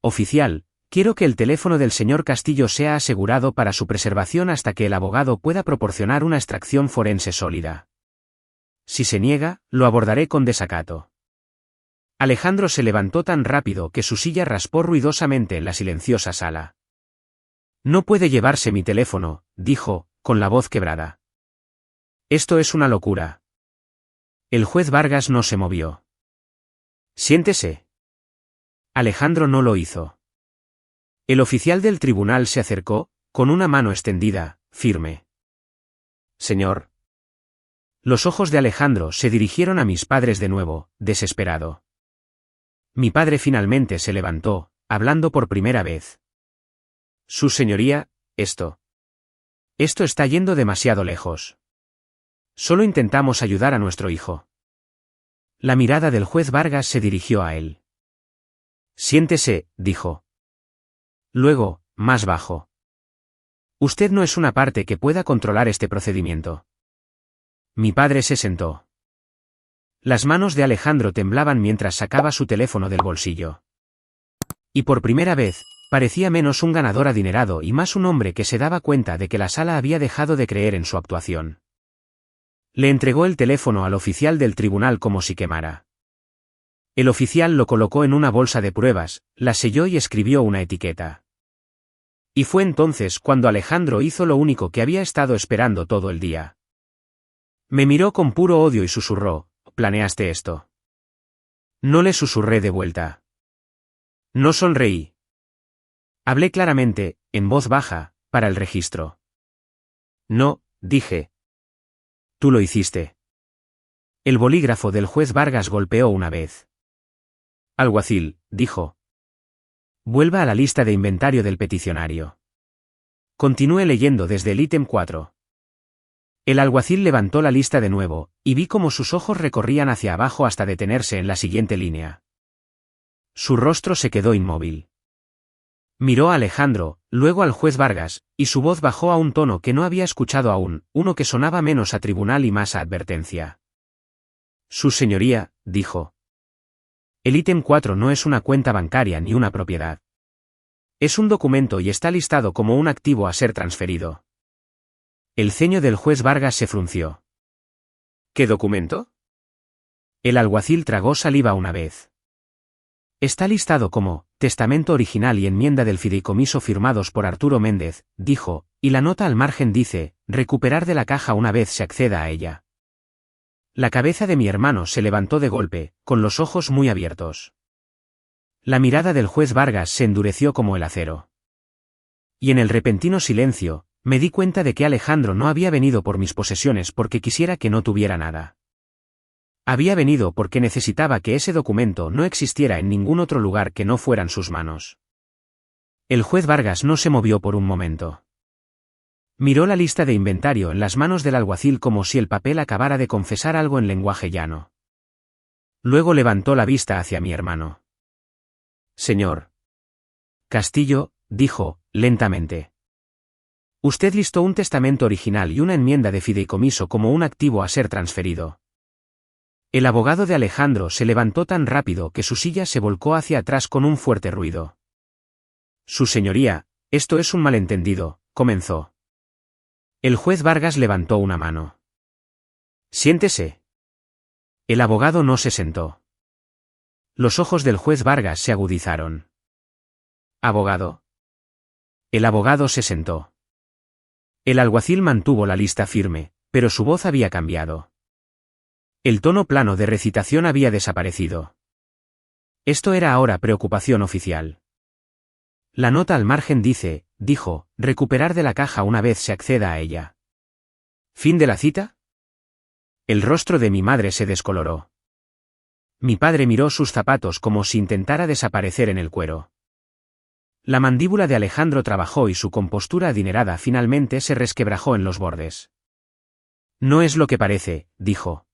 Oficial, quiero que el teléfono del señor Castillo sea asegurado para su preservación hasta que el abogado pueda proporcionar una extracción forense sólida. Si se niega, lo abordaré con desacato. Alejandro se levantó tan rápido que su silla raspó ruidosamente en la silenciosa sala. No puede llevarse mi teléfono, dijo, con la voz quebrada. Esto es una locura. El juez Vargas no se movió. Siéntese. Alejandro no lo hizo. El oficial del tribunal se acercó, con una mano extendida, firme. Señor. Los ojos de Alejandro se dirigieron a mis padres de nuevo, desesperado. Mi padre finalmente se levantó, hablando por primera vez. Su señoría, esto está yendo demasiado lejos. Solo intentamos ayudar a nuestro hijo. La mirada del juez Vargas se dirigió a él. Siéntese, dijo. Luego, más bajo. Usted no es una parte que pueda controlar este procedimiento. Mi padre se sentó. Las manos de Alejandro temblaban mientras sacaba su teléfono del bolsillo. Y por primera vez, parecía menos un ganador adinerado y más un hombre que se daba cuenta de que la sala había dejado de creer en su actuación. Le entregó el teléfono al oficial del tribunal como si quemara. El oficial lo colocó en una bolsa de pruebas, la selló y escribió una etiqueta. Y fue entonces cuando Alejandro hizo lo único que había estado esperando todo el día. Me miró con puro odio y susurró, ¿planeaste esto? No le susurré de vuelta. No sonreí. Hablé claramente, en voz baja, para el registro. No, dije. Tú lo hiciste. El bolígrafo del juez Vargas golpeó una vez. Alguacil, dijo. Vuelva a la lista de inventario del peticionario. Continúe leyendo desde el ítem 4. El alguacil levantó la lista de nuevo, y vi cómo sus ojos recorrían hacia abajo hasta detenerse en la siguiente línea. Su rostro se quedó inmóvil. Miró a Alejandro, luego al juez Vargas, y su voz bajó a un tono que no había escuchado aún, uno que sonaba menos a tribunal y más a advertencia. Su señoría, dijo. El ítem 4 no es una cuenta bancaria ni una propiedad. Es un documento y está listado como un activo a ser transferido. El ceño del juez Vargas se frunció. ¿Qué documento? El alguacil tragó saliva una vez. Está listado como testamento original y enmienda del fideicomiso firmados por Arturo Méndez, dijo, y la nota al margen dice, recuperar de la caja una vez se acceda a ella. La cabeza de mi hermano se levantó de golpe, con los ojos muy abiertos. La mirada del juez Vargas se endureció como el acero. Y en el repentino silencio, me di cuenta de que Alejandro no había venido por mis posesiones porque quisiera que no tuviera nada. Había venido porque necesitaba que ese documento no existiera en ningún otro lugar que no fueran sus manos. El juez Vargas no se movió por un momento. Miró la lista de inventario en las manos del alguacil como si el papel acabara de confesar algo en lenguaje llano. Luego levantó la vista hacia mi hermano. Señor Castillo, dijo, lentamente. Usted listó un testamento original y una enmienda de fideicomiso como un activo a ser transferido. El abogado de Alejandro se levantó tan rápido que su silla se volcó hacia atrás con un fuerte ruido. Su señoría, esto es un malentendido, comenzó. El juez Vargas levantó una mano. Siéntese. El abogado no se sentó. Los ojos del juez Vargas se agudizaron. Abogado. El abogado se sentó. El alguacil mantuvo la lista firme, pero su voz había cambiado. El tono plano de recitación había desaparecido. Esto era ahora preocupación oficial. La nota al margen dijo, recuperar de la caja una vez se acceda a ella. ¿Fin de la cita? El rostro de mi madre se descoloró. Mi padre miró sus zapatos como si intentara desaparecer en el cuero. La mandíbula de Alejandro trabajó y su compostura adinerada finalmente se resquebrajó en los bordes. No es lo que parece, dijo.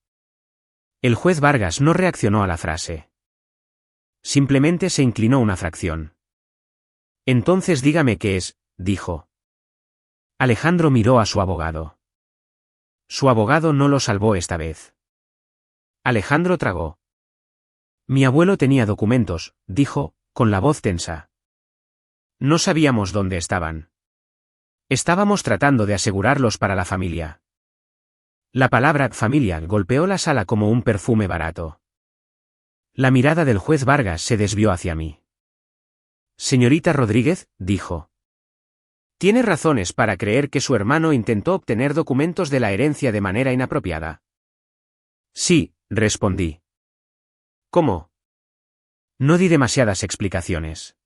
El juez Vargas no reaccionó a la frase. Simplemente se inclinó una fracción. Entonces dígame qué es, dijo. Alejandro miró a su abogado. Su abogado no lo salvó esta vez. Alejandro tragó. Mi abuelo tenía documentos, dijo, con la voz tensa. No sabíamos dónde estaban. Estábamos tratando de asegurarlos para la familia. La palabra familia golpeó la sala como un perfume barato. La mirada del juez Vargas se desvió hacia mí. Señorita Rodríguez, dijo. Tiene razones para creer que su hermano intentó obtener documentos de la herencia de manera inapropiada. Sí, respondí. ¿Cómo? No di demasiadas explicaciones.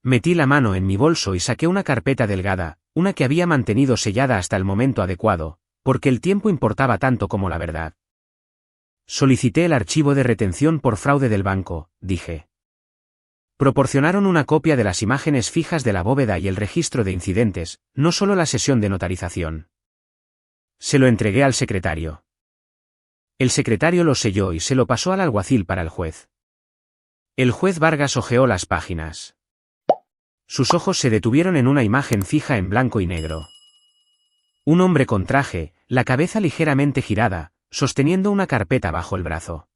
Metí la mano en mi bolso y saqué una carpeta delgada, una que había mantenido sellada hasta el momento adecuado, porque el tiempo importaba tanto como la verdad. Solicité el archivo de retención por fraude del banco, dije. Proporcionaron una copia de las imágenes fijas de la bóveda y el registro de incidentes, no solo la sesión de notarización. Se lo entregué al secretario. El secretario lo selló y se lo pasó al alguacil para el juez. El juez Vargas hojeó las páginas. Sus ojos se detuvieron en una imagen fija en blanco y negro. Un hombre con traje, la cabeza ligeramente girada, sosteniendo una carpeta bajo el brazo.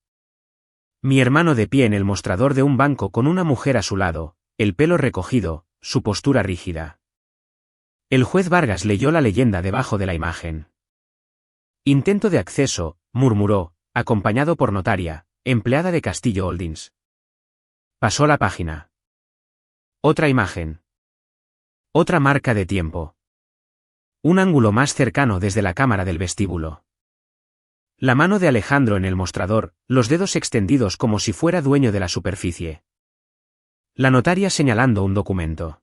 Mi hermano de pie en el mostrador de un banco con una mujer a su lado, el pelo recogido, su postura rígida. El juez Vargas leyó la leyenda debajo de la imagen. Intento de acceso, murmuró, acompañado por notaria, empleada de Castillo Holdings. Pasó la página. Otra imagen. Otra marca de tiempo. Un ángulo más cercano desde la cámara del vestíbulo. La mano de Alejandro en el mostrador, los dedos extendidos como si fuera dueño de la superficie. La notaria señalando un documento.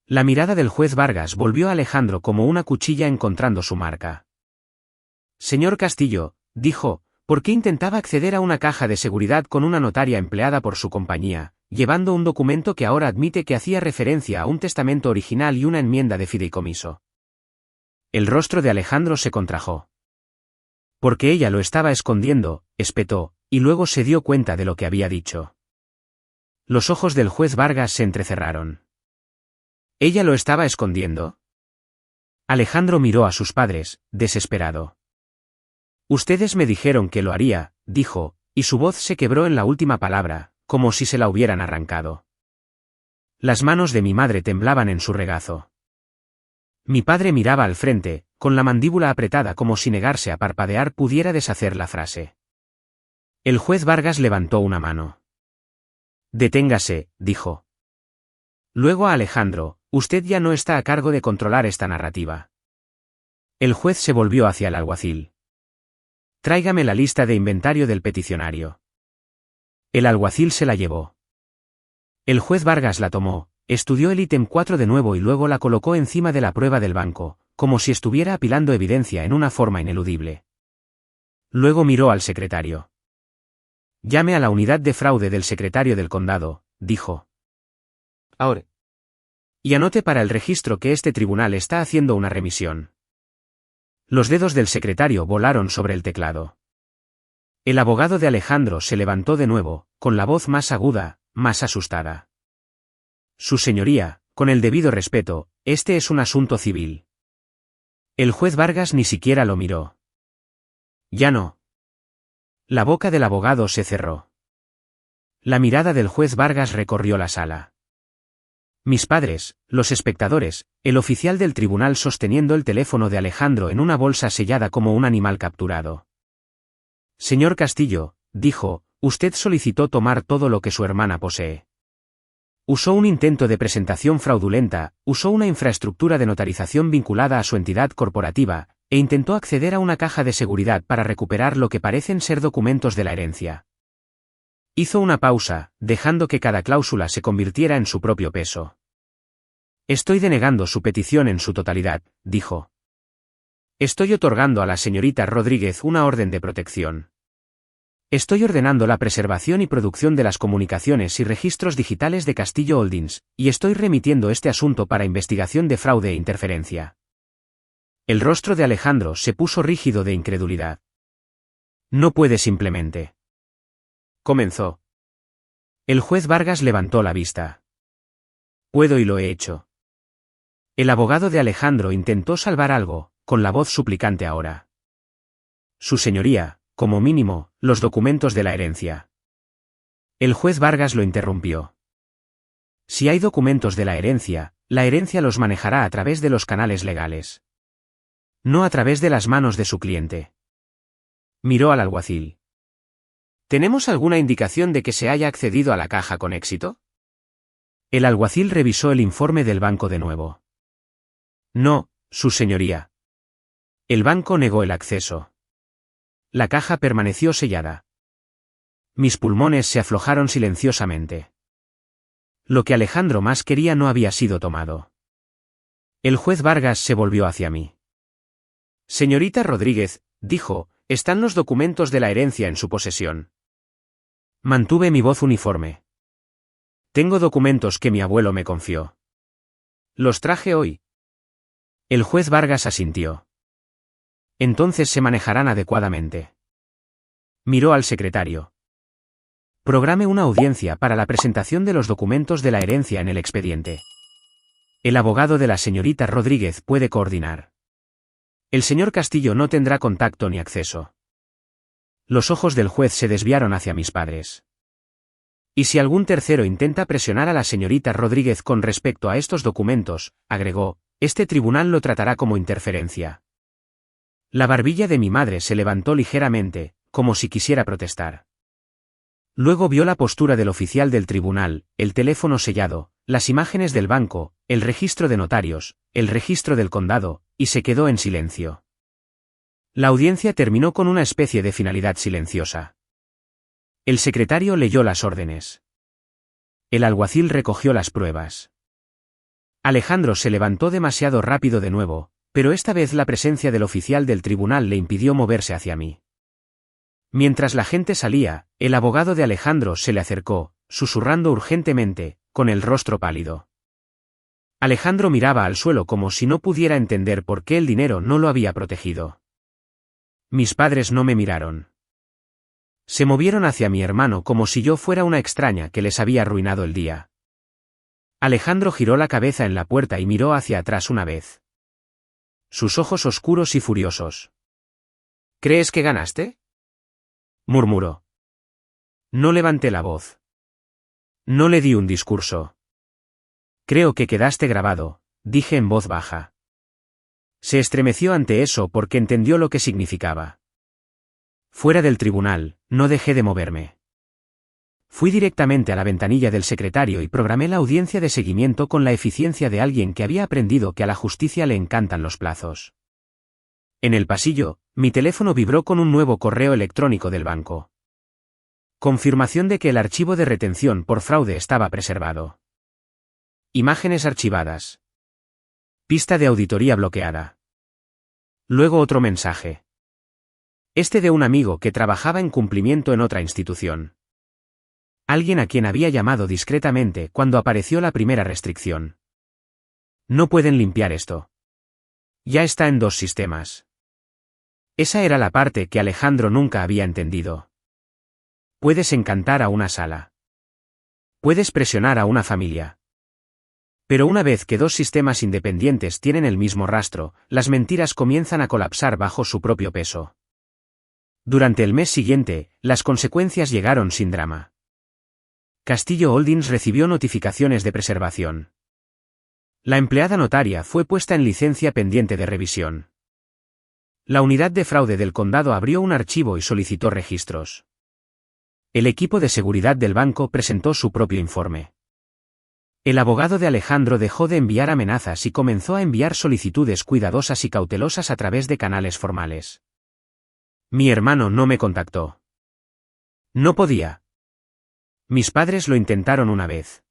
La mirada del juez Vargas volvió a Alejandro como una cuchilla encontrando su marca. Señor Castillo, dijo, ¿por qué intentaba acceder a una caja de seguridad con una notaria empleada por su compañía, llevando un documento que ahora admite que hacía referencia a un testamento original y una enmienda de fideicomiso? El rostro de Alejandro se contrajo. Porque ella lo estaba escondiendo, espetó, y luego se dio cuenta de lo que había dicho. Los ojos del juez Vargas se entrecerraron. ¿Ella lo estaba escondiendo? Alejandro miró a sus padres, desesperado. Ustedes me dijeron que lo haría, dijo, y su voz se quebró en la última palabra, como si se la hubieran arrancado. Las manos de mi madre temblaban en su regazo. Mi padre miraba al frente, con la mandíbula apretada como si negarse a parpadear pudiera deshacer la frase. El juez Vargas levantó una mano. Deténgase, dijo. Luego a Alejandro, usted ya no está a cargo de controlar esta narrativa. El juez se volvió hacia el alguacil. Tráigame la lista de inventario del peticionario. El alguacil se la llevó. El juez Vargas la tomó, estudió el ítem 4 de nuevo y luego la colocó encima de la prueba del banco, como si estuviera apilando evidencia en una forma ineludible. Luego miró al secretario. Llame a la unidad de fraude del secretario del condado, dijo. Ahora. Y anote para el registro que este tribunal está haciendo una remisión. Los dedos del secretario volaron sobre el teclado. El abogado de Alejandro se levantó de nuevo, con la voz más aguda, más asustada. Su señoría, con el debido respeto, este es un asunto civil. El juez Vargas ni siquiera lo miró. Ya no. La boca del abogado se cerró. La mirada del juez Vargas recorrió la sala. Mis padres, los espectadores, el oficial del tribunal sosteniendo el teléfono de Alejandro en una bolsa sellada como un animal capturado. Señor Castillo, dijo, usted solicitó tomar todo lo que su hermana posee. Usó un intento de presentación fraudulenta, usó una infraestructura de notarización vinculada a su entidad corporativa, e intentó acceder a una caja de seguridad para recuperar lo que parecen ser documentos de la herencia. Hizo una pausa, dejando que cada cláusula se convirtiera en su propio peso. Estoy denegando su petición en su totalidad, dijo. Estoy otorgando a la señorita Rodríguez una orden de protección. Estoy ordenando la preservación y producción de las comunicaciones y registros digitales de Castillo Holdings, y estoy remitiendo este asunto para investigación de fraude e interferencia. El rostro de Alejandro se puso rígido de incredulidad. No puede simplemente. Comenzó. El juez Vargas levantó la vista. Puedo y lo he hecho. El abogado de Alejandro intentó salvar algo, con la voz suplicante ahora. Su señoría, como mínimo, los documentos de la herencia. El juez Vargas lo interrumpió. Si hay documentos de la herencia los manejará a través de los canales legales. No a través de las manos de su cliente. Miró al alguacil. ¿Tenemos alguna indicación de que se haya accedido a la caja con éxito? El alguacil revisó el informe del banco de nuevo. No, su señoría. El banco negó el acceso. La caja permaneció sellada. Mis pulmones se aflojaron silenciosamente. Lo que Alejandro más quería no había sido tomado. El juez Vargas se volvió hacia mí. Señorita Rodríguez, dijo, ¿están los documentos de la herencia en su posesión? Mantuve mi voz uniforme. Tengo documentos que mi abuelo me confió. Los traje hoy. El juez Vargas asintió. Entonces se manejarán adecuadamente. Miró al secretario. Programe una audiencia para la presentación de los documentos de la herencia en el expediente. El abogado de la señorita Rodríguez puede coordinar. El señor Castillo no tendrá contacto ni acceso. Los ojos del juez se desviaron hacia mis padres. Y si algún tercero intenta presionar a la señorita Rodríguez con respecto a estos documentos, agregó, este tribunal lo tratará como interferencia. La barbilla de mi madre se levantó ligeramente, como si quisiera protestar. Luego vio la postura del oficial del tribunal, el teléfono sellado, las imágenes del banco, el registro de notarios, el registro del condado, y se quedó en silencio. La audiencia terminó con una especie de finalidad silenciosa. El secretario leyó las órdenes. El alguacil recogió las pruebas. Alejandro se levantó demasiado rápido de nuevo, pero esta vez la presencia del oficial del tribunal le impidió moverse hacia mí. Mientras la gente salía, el abogado de Alejandro se le acercó, susurrando urgentemente, con el rostro pálido. Alejandro miraba al suelo como si no pudiera entender por qué el dinero no lo había protegido. Mis padres no me miraron. Se movieron hacia mi hermano como si yo fuera una extraña que les había arruinado el día. Alejandro giró la cabeza en la puerta y miró hacia atrás una vez. Sus ojos oscuros y furiosos. ¿Crees que ganaste?, murmuró. No levanté la voz. No le di un discurso. Creo que quedaste grabado, dije en voz baja. Se estremeció ante eso porque entendió lo que significaba. Fuera del tribunal, no dejé de moverme. Fui directamente a la ventanilla del secretario y programé la audiencia de seguimiento con la eficiencia de alguien que había aprendido que a la justicia le encantan los plazos. En el pasillo, mi teléfono vibró con un nuevo correo electrónico del banco. Confirmación de que el archivo de retención por fraude estaba preservado. Imágenes archivadas. Pista de auditoría bloqueada. Luego otro mensaje. Este de un amigo que trabajaba en cumplimiento en otra institución. Alguien a quien había llamado discretamente cuando apareció la primera restricción. No pueden limpiar esto. Ya está en 2 sistemas. Esa era la parte que Alejandro nunca había entendido. Puedes encantar a una sala. Puedes presionar a una familia. Pero una vez que 2 sistemas independientes tienen el mismo rastro, las mentiras comienzan a colapsar bajo su propio peso. Durante el mes siguiente, las consecuencias llegaron sin drama. Castillo Holdings recibió notificaciones de preservación. La empleada notaria fue puesta en licencia pendiente de revisión. La unidad de fraude del condado abrió un archivo y solicitó registros. El equipo de seguridad del banco presentó su propio informe. El abogado de Alejandro dejó de enviar amenazas y comenzó a enviar solicitudes cuidadosas y cautelosas a través de canales formales. Mi hermano no me contactó. No podía. Mis padres lo intentaron una vez.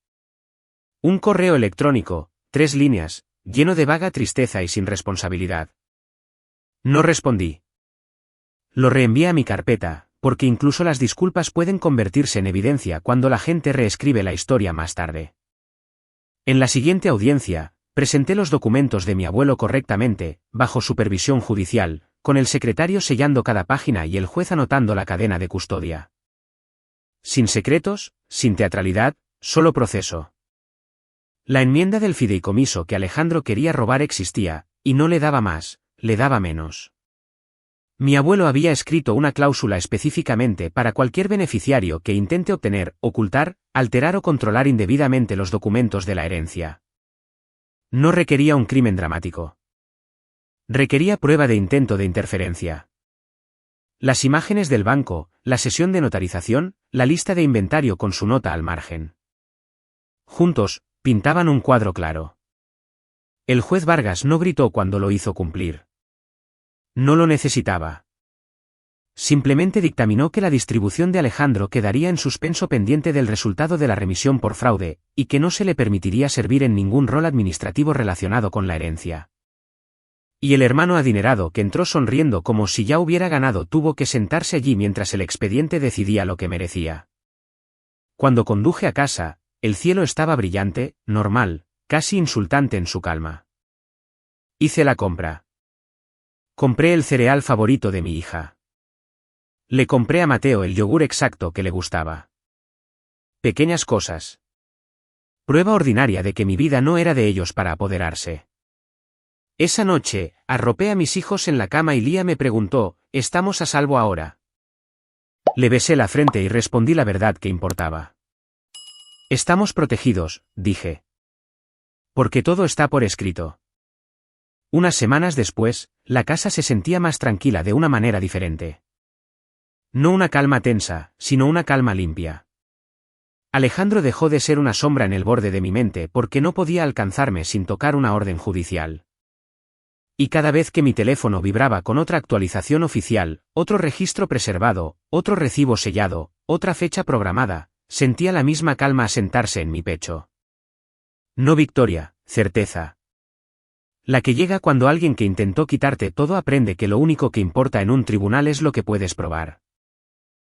Un correo electrónico, 3 líneas, lleno de vaga tristeza y sin responsabilidad. No respondí. Lo reenvié a mi carpeta, porque incluso las disculpas pueden convertirse en evidencia cuando la gente reescribe la historia más tarde. En la siguiente audiencia, presenté los documentos de mi abuelo correctamente, bajo supervisión judicial, con el secretario sellando cada página y el juez anotando la cadena de custodia. Sin secretos, sin teatralidad, solo proceso. La enmienda del fideicomiso que Alejandro quería robar existía, y no le daba más, le daba menos. Mi abuelo había escrito una cláusula específicamente para cualquier beneficiario que intente obtener, ocultar, alterar o controlar indebidamente los documentos de la herencia. No requería un crimen dramático. Requería prueba de intento de interferencia. Las imágenes del banco, la sesión de notarización, la lista de inventario con su nota al margen. Juntos, pintaban un cuadro claro. El juez Vargas no gritó cuando lo hizo cumplir. No lo necesitaba. Simplemente dictaminó que la distribución de Alejandro quedaría en suspenso pendiente del resultado de la remisión por fraude, y que no se le permitiría servir en ningún rol administrativo relacionado con la herencia. Y el hermano adinerado que entró sonriendo como si ya hubiera ganado tuvo que sentarse allí mientras el expediente decidía lo que merecía. Cuando conduje a casa, el cielo estaba brillante, normal, casi insultante en su calma. Hice la compra. Compré el cereal favorito de mi hija. Le compré a Mateo el yogur exacto que le gustaba. Pequeñas cosas. Prueba ordinaria de que mi vida no era de ellos para apoderarse. Esa noche, arropé a mis hijos en la cama y Lía me preguntó, ¿estamos a salvo ahora? Le besé la frente y respondí la verdad que importaba. Estamos protegidos, dije. Porque todo está por escrito. Unas semanas después, la casa se sentía más tranquila de una manera diferente. No una calma tensa, sino una calma limpia. Alejandro dejó de ser una sombra en el borde de mi mente porque no podía alcanzarme sin tocar una orden judicial. Y cada vez que mi teléfono vibraba con otra actualización oficial, otro registro preservado, otro recibo sellado, otra fecha programada, sentía la misma calma asentarse en mi pecho. No victoria, certeza. La que llega cuando alguien que intentó quitarte todo aprende que lo único que importa en un tribunal es lo que puedes probar.